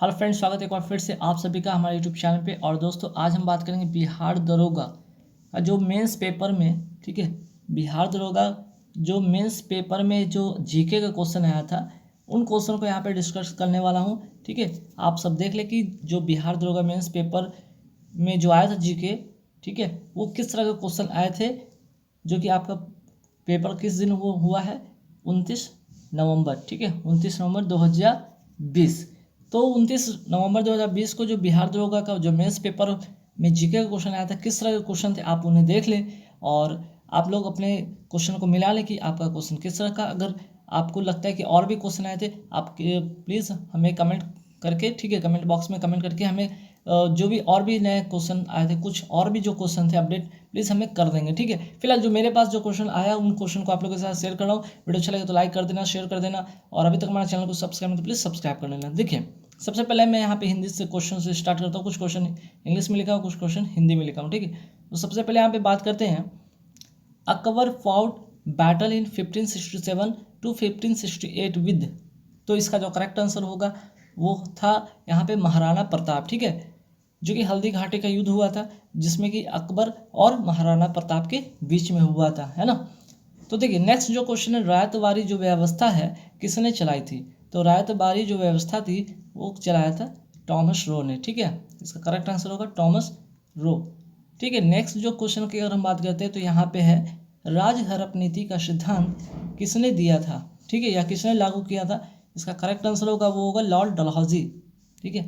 Hello friends, स्वागत है एक बार फिर से आप सभी का हमारे यूट्यूब चैनल पे। और दोस्तों, आज हम बात करेंगे बिहार दरोगा का जो मेंस पेपर में, ठीक है, बिहार दरोगा जो मेंस पेपर में जो जीके का क्वेश्चन आया था, उन क्वेश्चन को यहाँ पे डिस्कस करने वाला हूँ। ठीक है, आप सब देख ले कि जो बिहार दरोगा मेंस पेपर में जो आया था जीके, ठीक है, वो किस तरह के क्वेश्चन आए थे। जो कि आपका पेपर किस दिन वो हुआ है, 29 नवंबर, ठीक है, 29 नवंबर 2020। तो 29 नवंबर 2020 को जो बिहार दरोगा का जो मेंस पेपर में जीके का क्वेश्चन आया था, किस तरह के क्वेश्चन थे आप उन्हें देख लें और आप लोग अपने क्वेश्चन को मिला लें कि आपका क्वेश्चन किस तरह का। अगर आपको लगता है कि और भी क्वेश्चन आए थे, आप प्लीज़ हमें कमेंट करके, ठीक है, कमेंट बॉक्स में कमेंट करके हमें जो भी और भी नए क्वेश्चन आए थे, कुछ और भी जो क्वेश्चन थे अपडेट, प्लीज़ हमें कर देंगे। ठीक है, फिलहाल जो मेरे पास जो क्वेश्चन आया, उन क्वेश्चन को आप लोगों के साथ शेयर कर रहा हूँ। वीडियो अच्छा लगे तो लाइक कर देना, शेयर कर देना, और अभी तक हमारे चैनल को सब्सक्राइब नहीं तो प्लीज़ सब्सक्राइब कर लेना। देखिए, सबसे पहले मैं यहाँ पे हिंदी से क्वेश्चन से स्टार्ट करता हूँ। कुछ क्वेश्चन इंग्लिश में लिखा हूँ, कुछ क्वेश्चन हिंदी में लिखा हूँ। ठीक है, तो सबसे पहले यहाँ पे बात करते हैं। Akbar fought battle in 1567 to 1568 with, तो इसका जो करेक्ट आंसर होगा वो था यहाँ पे महाराणा प्रताप। ठीक है, जो कि हल्दी घाटी का युद्ध हुआ था, जिसमें कि अकबर और महाराणा प्रताप के बीच में हुआ था, है ना। तो देखिए, नेक्स्ट जो क्वेश्चन है, रायतवारी जो व्यवस्था है किसने चलाई थी। तो रायतवारी जो व्यवस्था थी वो चलाया था टॉमस रो ने। ठीक है, इसका करेक्ट आंसर होगा टॉमस रो। ठीक है, नेक्स्ट जो क्वेश्चन की अगर हम बात करते हैं तो यहाँ पे है, राज हड़प नीति का सिद्धांत किसने दिया था, ठीक है, या किसने लागू किया था। इसका करेक्ट आंसर होगा वो होगा लॉर्ड डलहौजी। ठीक है,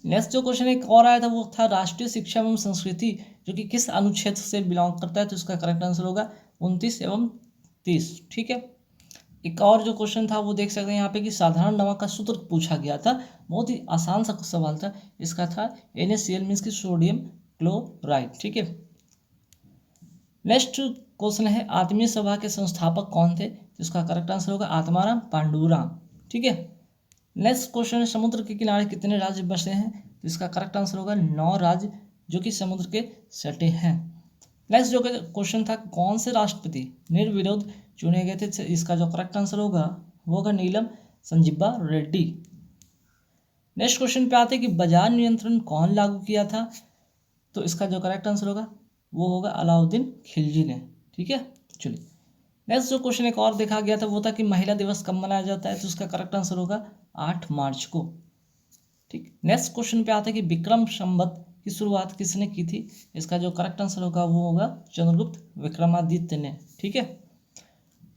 नेक्स्ट जो क्वेश्चन एक और आया था वो था राष्ट्रीय शिक्षा एवं संस्कृति, जो कि किस अनुच्छेद से बिलोंग करता है। तो इसका करेक्ट आंसर होगा 29 एवं 30। ठीक है, एक और जो क्वेश्चन था वो देख सकते हैं यहाँ पे कि साधारण नमक का सूत्र पूछा गया था। बहुत ही आसान सा सवाल था। इसका था NaCl मीन्स की सोडियम क्लोराइड। ठीक है, नेक्स्ट क्वेश्चन है, आत्मीय सभा के संस्थापक कौन थे। तो इसका करेक्ट आंसर होगा आत्माराम पांडुराम। ठीक है, नेक्स्ट क्वेश्चन है, समुद्र के किनारे कितने राज्य बसे हैं। तो इसका करेक्ट आंसर होगा 9 राज्य, जो कि समुद्र के सटे हैं। नेक्स्ट जो क्वेश्चन था, कौन से राष्ट्रपति निर्विरोध चुने गए थे। इसका जो करेक्ट आंसर होगा वो होगा नीलम संजीवा रेड्डी। नेक्स्ट क्वेश्चन पे आते हैं कि बाजार नियंत्रण कौन लागू किया था। तो इसका जो करेक्ट आंसर होगा वो होगा अलाउद्दीन खिलजी ने। ठीक है, चलिए, नेक्स्ट जो क्वेश्चन एक और देखा गया था वो था कि महिला दिवस कब मनाया जाता है। तो उसका करेक्ट आंसर होगा 8 मार्च को। ठीक, नेक्स्ट क्वेश्चन पे आता है कि विक्रम संवत की शुरुआत किसने की थी। इसका जो करेक्ट आंसर होगा वो होगा चंद्रगुप्त विक्रमादित्य ने। ठीक है,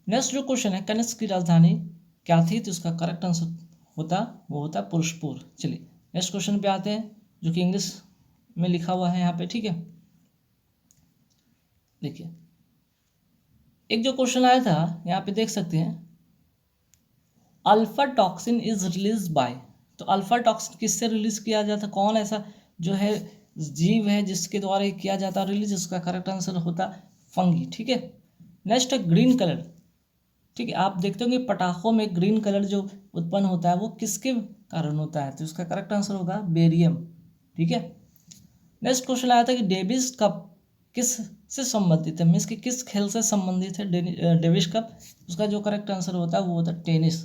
नेक्स्ट जो क्वेश्चन है, कनिष्क की राजधानी क्या थी। तो इसका करेक्ट आंसर होता पुरुषपुर। चलिए, नेक्स्ट क्वेश्चन पे आते हैं, जो कि इंग्लिश में लिखा हुआ है यहाँ पे। ठीक है, देखिए, एक जो क्वेश्चन आया था यहाँ पे देख सकते हैं, alpha toxin is release by. तो अल्फा टॉक्सिन किससे रिलीज किया जाता, कौन ऐसा जो है जीव है जिसके द्वारा किया जाता रिलीज। इसका करेक्ट आंसर होता फंगी। ठीक है, नेक्स्ट है ग्रीन कलर। ठीक है, आप देखते होंगे पटाखों में ग्रीन कलर जो उत्पन्न होता है वो किसके कारण होता है। तो इसका करेक्ट आंसर होगा बेरियम। ठीक है, नेक्स्ट क्वेश्चन आया था कि डेविस कप किस से संबंधित है, मीन्स कि किस खेल से संबंधित है डेविस कप। उसका जो करेक्ट आंसर होता है वो होता है टेनिस।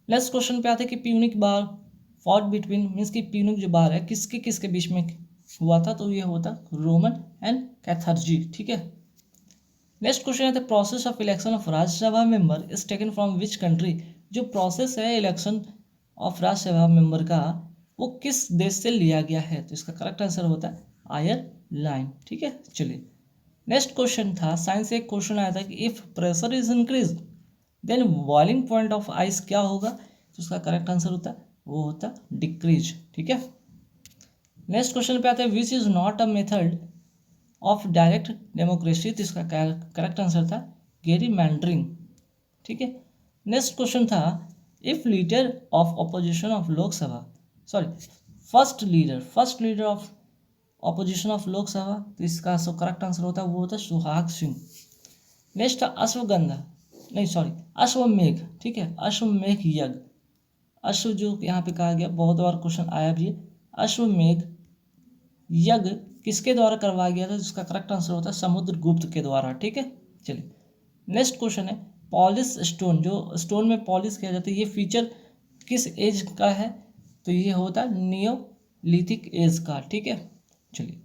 नेक्स्ट क्वेश्चन पे आते हैं कि प्यूनिक बार फॉट बिटवीन, मीन्स कि प्यूनिक जो बार है किसके किसके बीच में हुआ था। तो ये होता रोमन एंड कैथर्जी। ठीक है, नेक्स्ट क्वेश्चन है, the process of election of Rajya Sabha member is taken from which country. जो प्रोसेस है इलेक्शन ऑफ राज्यसभा मेंबर का वो किस देश से लिया गया है। तो इसका करेक्ट आंसर होता है आयरलैंड। ठीक है, चलिए, नेक्स्ट क्वेश्चन था, साइंस से एक क्वेश्चन आया था कि if pressure is increase then boiling point of ice क्या होगा। तो उसका करेक्ट आंसर होता है वो होता डिक्रीज। ठीक है, नेक्स्ट क्वेश्चन पे आता है, which is not a method of direct democracy. तो इसका करेक्ट आंसर था गेरी मैंड्रिंग। ठीक है, नेक्स्ट क्वेश्चन था, if leader of opposition of Lok Sabha, sorry, first leader of opposition of Lok Sabha. तो इसका करेक्ट आंसर होता है वो होता है सुहाग सिंह। नेक्स्ट अश्वगंधा, नहीं सॉरी, अश्वमेघ। ठीक है, अश्वमेघ यज्ञ, अश्व जो यहाँ पे कहा गया, बहुत बार क्वेश्चन आया भी है, अश्वमेघ यज्ञ किसके द्वारा करवाया गया था। जिसका करेक्ट आंसर होता है समुद्रगुप्त के द्वारा। ठीक है, चलिए, नेक्स्ट क्वेश्चन है, पॉलिश स्टोन, जो स्टोन में पॉलिश किया जाता है ये फीचर किस एज का है। तो ये होता नियोलिथिक एज का। ठीक है, चलिए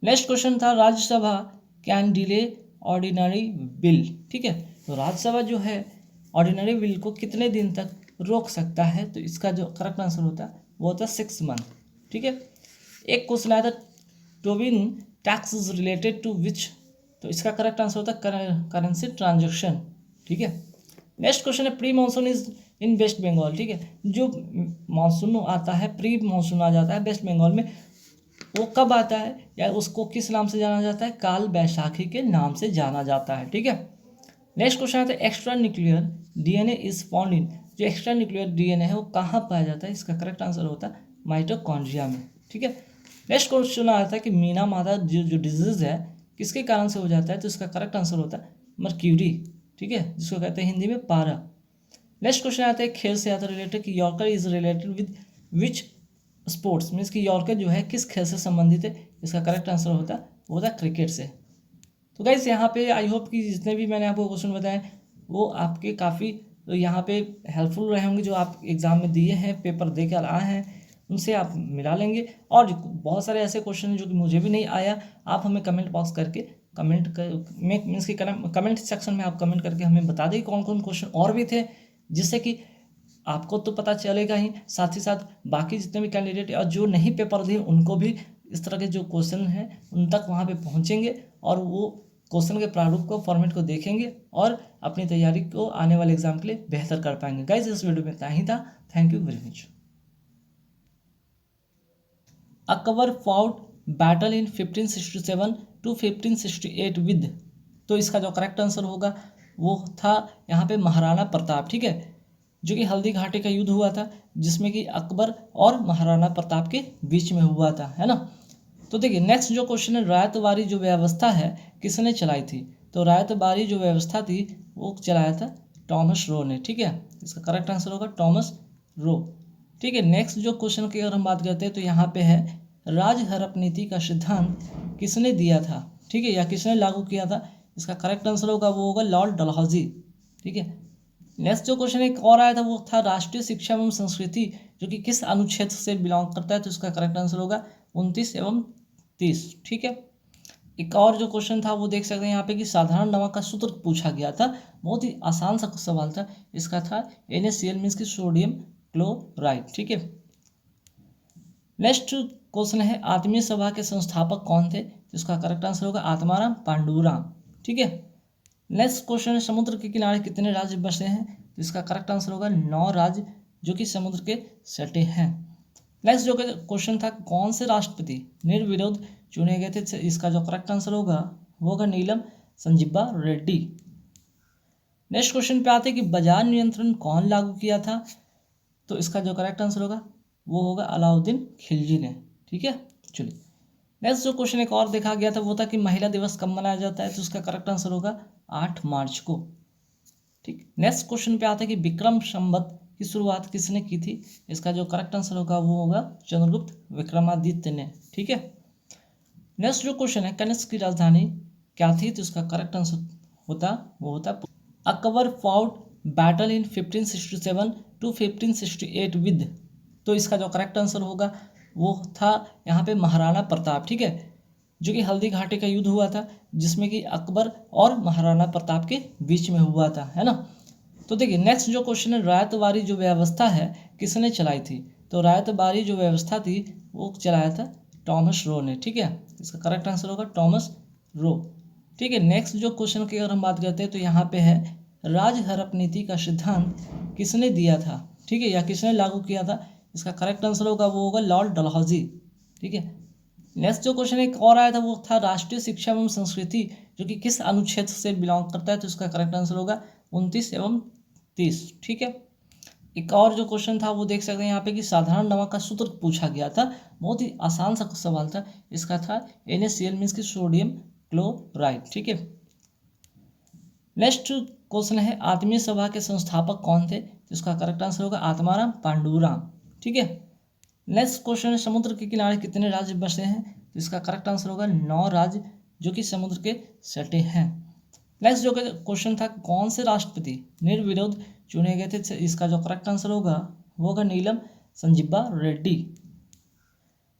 नेक्स्ट क्वेश्चन था Rajya Sabha can delay ordinary bill. ठीक है, तो राज्यसभा जो है ऑर्डिनरी बिल को कितने दिन तक रोक सकता है, तो इसका जो करेक्ट आंसर होता है वो होता है 6 मंथ। ठीक है, एक क्वेश्चन आया था Tobin tax is related to which, तो इसका करेक्ट आंसर होता है करेंसी ट्रांजेक्शन। ठीक है, नेक्स्ट क्वेश्चन है pre monsoon is in West Bengal. ठीक है, जो मानसून आता है, प्री मानसून आ जाता है वेस्ट बंगाल में, वो कब आता है या उसको किस नाम से जाना जाता है, काल बैसाखी के नाम से जाना जाता है। ठीक है, नेक्स्ट क्वेश्चन आता है extra nuclear DNA is found in, जो एक्स्ट्रा न्यूक्लियर डीएनए है वो कहाँ पाया जाता है, इसका करेक्ट आंसर होता है माइटोकॉन्ड्रिया में। ठीक है, नेक्स्ट क्वेश्चन आता है कि मीना मादा जो डिजीज है किसके कारण से हो जाता है, तो इसका करेक्ट आंसर होता है मर्क्यूरी। ठीक है, जिसको कहते हैं हिंदी में पारा। नेक्स्ट क्वेश्चन आता है खेल से आता रिलेटेड कि yorker is related with which sports, means कि यॉर्कर जो है किस खेल से संबंधित है, इसका करेक्ट आंसर होता है वो होता है क्रिकेट से। तो गाइस यहाँ पे आई होप कि जितने भी मैंने आपको क्वेश्चन बताए वो आपके काफ़ी यहाँ पे हेल्पफुल रहे होंगे, जो आप एग्ज़ाम में दिए हैं, पेपर दे कर आए हैं, उनसे आप मिला लेंगे। और बहुत सारे ऐसे क्वेश्चन हैं जो कि मुझे भी नहीं आया, आप हमें कमेंट बॉक्स करके कमेंट कर मीन्स कि कमेंट सेक्शन में आप कमेंट करके हमें बता दें कौन कौन क्वेश्चन और भी थे, जिससे कि आपको तो पता चलेगा ही, साथ ही साथ बाकी जितने भी कैंडिडेट और जो नहीं पेपर दिए उनको भी इस तरह के जो क्वेश्चन हैं उन तक वहाँ पे पहुँचेंगे और वो क्वेश्चन के प्रारूप को, फॉर्मेट को देखेंगे और अपनी तैयारी को आने वाले एग्जाम के लिए बेहतर कर पाएंगे। गाइस इस वीडियो में इतना ही था। Thank you very much. Akbar fought battle in 1567 to 1568 with, तो इसका जो करेक्ट आंसर होगा वो था यहाँ पे महाराणा प्रताप। ठीक है, जो कि हल्दी घाटी का युद्ध हुआ था, जिसमें कि अकबर और महाराणा प्रताप के बीच में हुआ था, है ना। तो देखिए नेक्स्ट जो क्वेश्चन है रायतवारी जो व्यवस्था है किसने चलाई थी, तो रायतवारी जो व्यवस्था थी वो चलाया था टॉमस रो ने। ठीक है, इसका करेक्ट आंसर होगा टॉमस रो। ठीक है, नेक्स्ट जो क्वेश्चन की अगर हम बात करते हैं तो यहाँ पे है राज हड़प नीति का सिद्धांत किसने दिया था, ठीक है, या किसने लागू किया था, इसका करेक्ट आंसर होगा वो होगा लॉर्ड डलहौजी। ठीक है, नेक्स्ट जो क्वेश्चन एक और आया था वो था राष्ट्रीय शिक्षा एवं संस्कृति जो कि किस अनुच्छेद से बिलोंग करता है, तो इसका करेक्ट आंसर होगा 29 एवं 30। ठीक है, एक और जो क्वेश्चन था वो देख सकते हैं यहाँ पे कि साधारण नमक का सूत्र पूछा गया था, बहुत ही आसान सा सवाल था, इसका था NaCl मीन्स की सोडियम क्लोराइड। ठीक है, नेक्स्ट क्वेश्चन है आत्मीय सभा के संस्थापक कौन थे, तो इसका करेक्ट आंसर होगा आत्माराम पांडुराम। ठीक है, नेक्स्ट क्वेश्चन है समुद्र के किनारे कितने राज्य बसे हैं, तो इसका करेक्ट आंसर होगा 9 राज्य जो कि समुद्र के सटे हैं। नेक्स्ट जो क्वेश्चन था कौन से राष्ट्रपति निर्विरोध चुने गए थे, इसका जो करेक्ट आंसर होगा वो होगा नीलम संजीवा रेड्डी। नेक्स्ट क्वेश्चन पे आते हैं कि बाजार नियंत्रण कौन लागू किया था, तो इसका जो करेक्ट आंसर होगा वो होगा अलाउद्दीन खिलजी ने। ठीक है, चलिए नेक्स्ट जो क्वेश्चन एक और देखा गया था वो था कि महिला दिवस कब मनाया जाता है, तो उसका करेक्ट आंसर होगा 8 मार्च को। ठीक, नेक्स्ट क्वेश्चन पे आता है कि विक्रम संवत की शुरुआत किसने की थी, इसका जो करेक्ट आंसर होगा वो होगा चंद्रगुप्त विक्रमादित्य ने। ठीक है, नेक्स्ट जो क्वेश्चन है कनिष्क की राजधानी क्या थी, तो इसका करेक्ट आंसर होता वो होता Akbar fought battle in 1567 to 1568 with, तो इसका जो करेक्ट आंसर होगा वो था यहाँ पे महाराणा प्रताप। ठीक है, जो कि हल्दी घाटी का युद्ध हुआ था, जिसमें कि अकबर और महाराणा प्रताप के बीच में हुआ था, है ना। तो देखिए नेक्स्ट जो क्वेश्चन है रायतवारी जो व्यवस्था है किसने चलाई थी, तो रायतवारी जो व्यवस्था थी वो चलाया था टॉमस रो ने। ठीक है, इसका करेक्ट आंसर होगा टॉमस रो। ठीक है, नेक्स्ट जो क्वेश्चन की अगर हम बात करते हैं तो यहाँ पे है राज हड़प नीति का सिद्धांत किसने दिया था, ठीक है, या किसने लागू किया था, इसका करेक्ट आंसर होगा वो होगा लॉर्ड डलहौजी। ठीक है, नेक्स्ट जो क्वेश्चन एक और आया था वो था राष्ट्रीय शिक्षा एवं संस्कृति जो कि किस अनुच्छेद से बिलोंग करता है, तो इसका करेक्ट आंसर होगा 29 एवं 30। ठीक है, एक और जो क्वेश्चन था वो देख सकते हैं यहाँ पे कि साधारण नमक का सूत्र पूछा गया था, बहुत ही आसान सा सवाल था, इसका था NaCl मीन्स की सोडियम क्लोराइड। ठीक है, नेक्स्ट क्वेश्चन है आत्मीय सभा के संस्थापक कौन थे, तो इसका करेक्ट आंसर होगा आत्माराम पांडुराम। ठीक है, नेक्स्ट क्वेश्चन है समुद्र के किनारे कितने राज्य बसे हैं, तो इसका करेक्ट आंसर होगा 9 राज्य जो कि समुद्र के सटे हैं। नेक्स्ट जो क्वेश्चन था कौन से राष्ट्रपति निर्विरोध चुने गए थे, इसका जो करेक्ट आंसर होगा वो होगा नीलम संजीवा रेड्डी।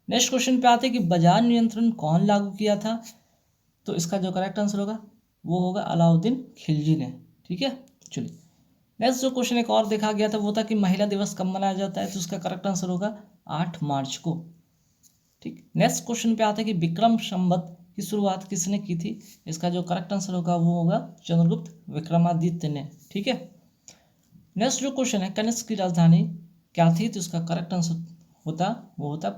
नेक्स्ट क्वेश्चन पे आते हैं कि बाजार नियंत्रण कौन लागू किया था, तो इसका जो करेक्ट आंसर होगा वो होगा अलाउद्दीन खिलजी ने। ठीक है, चलिए नेक्स्ट जो क्वेश्चन एक और देखा गया था वो था कि महिला दिवस कब मनाया जाता है, तो उसका करेक्ट आंसर होगा 8 मार्च को। ठीक, नेक्स्ट क्वेश्चन पे आता है कि विक्रम संवत की शुरुआत किसने की थी, इसका जो करेक्ट आंसर होगा वो होगा चंद्रगुप्त विक्रमादित्य ने। ठीक है, नेक्स्ट जो क्वेश्चन है कनिष्क की राजधानी क्या थी, तो उसका करेक्ट आंसर वो होता